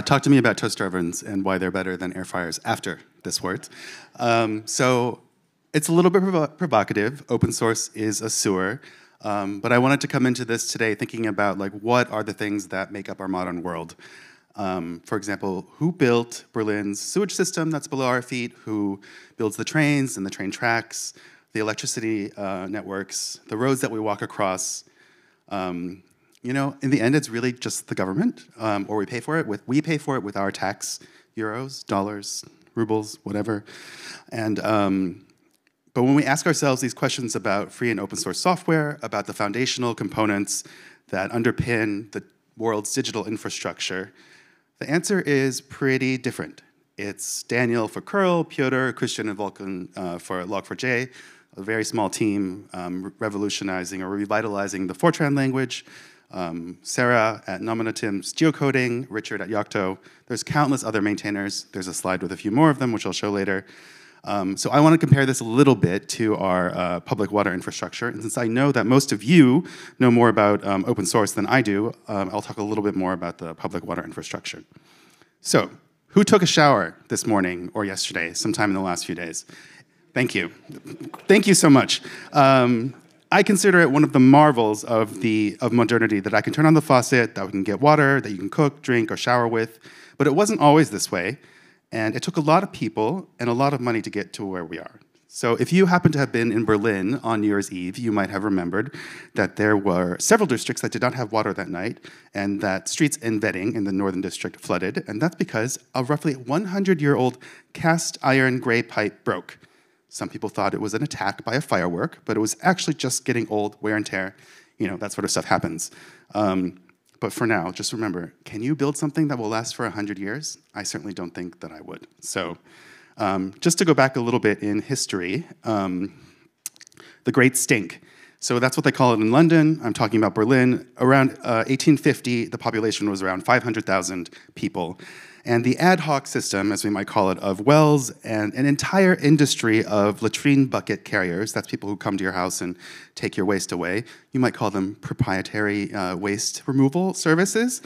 Talk to me about toaster ovens and why they're better than air fryers after this word. So it's a little bit provocative. Open source is a sewer. But I wanted to come into this today thinking about like what are the things that make up our modern world. For example, who built Berlin's sewage system that's below our feet? Who builds the trains and the train tracks, the electricity networks, the roads that we walk across? You know, in the end, it's really just the government, or we pay for it with our tax, euros, dollars, rubles, whatever. And but when we ask ourselves these questions about free and open source software, about the foundational components that underpin the world's digital infrastructure, the answer is pretty different. It's Daniel for curl, Piotr, Christian, and Vulcan for log4j, a very small team revolutionizing or revitalizing the Fortran language, Sarah at Nominatim's geocoding, Richard at Yocto. There's countless other maintainers. There's a slide with a few more of them, which I'll show later. So I want to compare this a little bit to our public water infrastructure. And since I know that most of you know more about open source than I do, I'll talk a little bit more about the public water infrastructure. So who took a shower this morning or yesterday, sometime in the last few days? Thank you. Thank you so much. I consider it one of the marvels of modernity that I can turn on the faucet, that we can get water, that you can cook, drink, or shower with. But it wasn't always this way. And it took a lot of people and a lot of money to get to where we are. So if you happen to have been in Berlin on New Year's Eve, you might have remembered that there were several districts that did not have water that night, and that streets in Wedding in the northern district flooded. And that's because a roughly 100-year-old cast iron gray pipe broke. Some people thought it was an attack by a firework, but it was actually just getting old, wear and tear. You know, that sort of stuff happens. But for now, just remember, can you build something that will last for 100 years? I certainly don't think that I would. So just to go back a little bit in history, the Great Stink. So that's what they call it in London. I'm talking about Berlin. Around 1850, the population was around 500,000 people. And the ad hoc system, as we might call it, of wells and an entire industry of latrine bucket carriers, that's people who come to your house and take your waste away. You might call them proprietary waste removal services,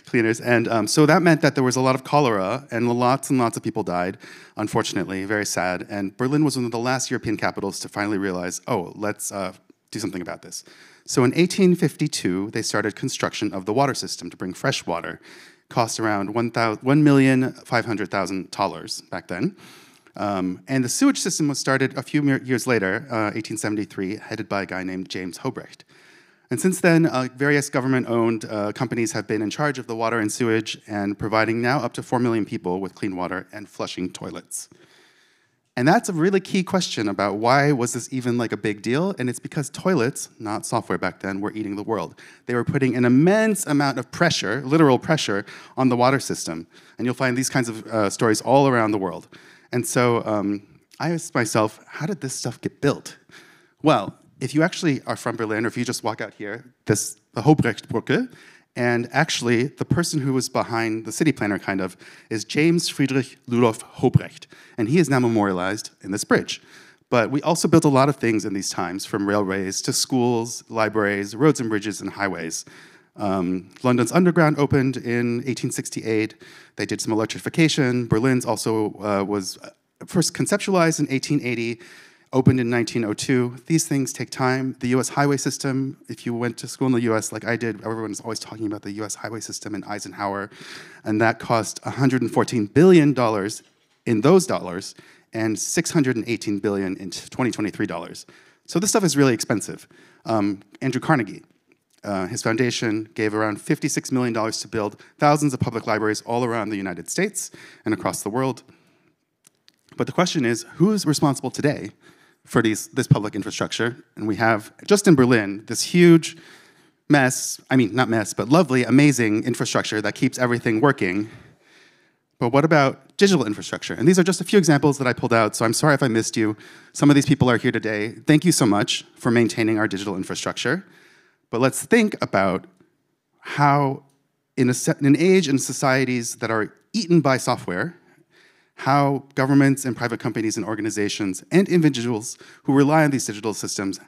cleaners. And so that meant that there was a lot of cholera and lots of people died, unfortunately, very sad. And Berlin was one of the last European capitals to finally realize, oh, let's do something about this. So in 1852, they started construction of the water system to bring fresh water. Cost around $1,500,000 back then. And the sewage system was started a few years later, 1873, headed by a guy named James Hobrecht. And since then, various government-owned companies have been in charge of the water and sewage and providing now up to 4 million people with clean water and flushing toilets. And that's a really key question about why was this even like a big deal? And it's because toilets, not software back then, were eating the world. They were putting an immense amount of pressure, literal pressure, on the water system. And you'll find these kinds of stories all around the world. And so I asked myself, how did this stuff get built? Well, if you actually are from Berlin, or if you just walk out here, the Hobrechtbrücke, and actually, the person who was behind the city planner, kind of, is James Friedrich Ludolf Hobrecht. And he is now memorialized in this bridge. But we also built a lot of things in these times, from railways to schools, libraries, roads and bridges, and highways. London's Underground opened in 1868. They did some electrification. Berlin's also was first conceptualized in 1880. Opened in 1902. These things take time. The US highway system, if you went to school in the US like I did, everyone's always talking about the US highway system and Eisenhower, and that cost $114 billion in those dollars and $618 billion in 2023 dollars. So this stuff is really expensive. Andrew Carnegie, his foundation gave around $56 million to build thousands of public libraries all around the United States and across the world. But the question is, who is responsible today for this public infrastructure? And we have, just in Berlin, this huge mess, I mean, not mess, but lovely, amazing infrastructure that keeps everything working. But what about digital infrastructure? And these are just a few examples that I pulled out, so I'm sorry if I missed you. Some of these people are here today. Thank you so much for maintaining our digital infrastructure. But let's think about how, in an age and societies that are eaten by software, how governments and private companies and organizations and individuals who rely on these digital systems,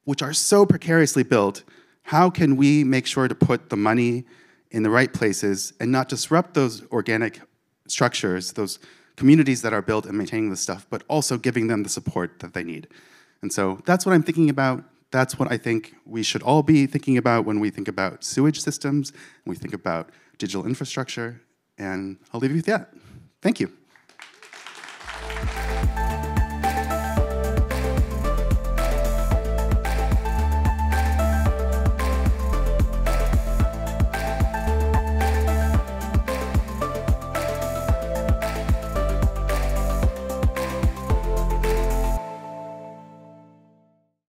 which are so precariously built, how can we make sure to put the money in the right places and not disrupt those organic structures, those communities that are built and maintaining this stuff, but also giving them the support that they need. And so that's what I'm thinking about. That's what I think we should all be thinking about when we think about sewage systems, when we think about digital infrastructure, and I'll leave you with that. Thank you.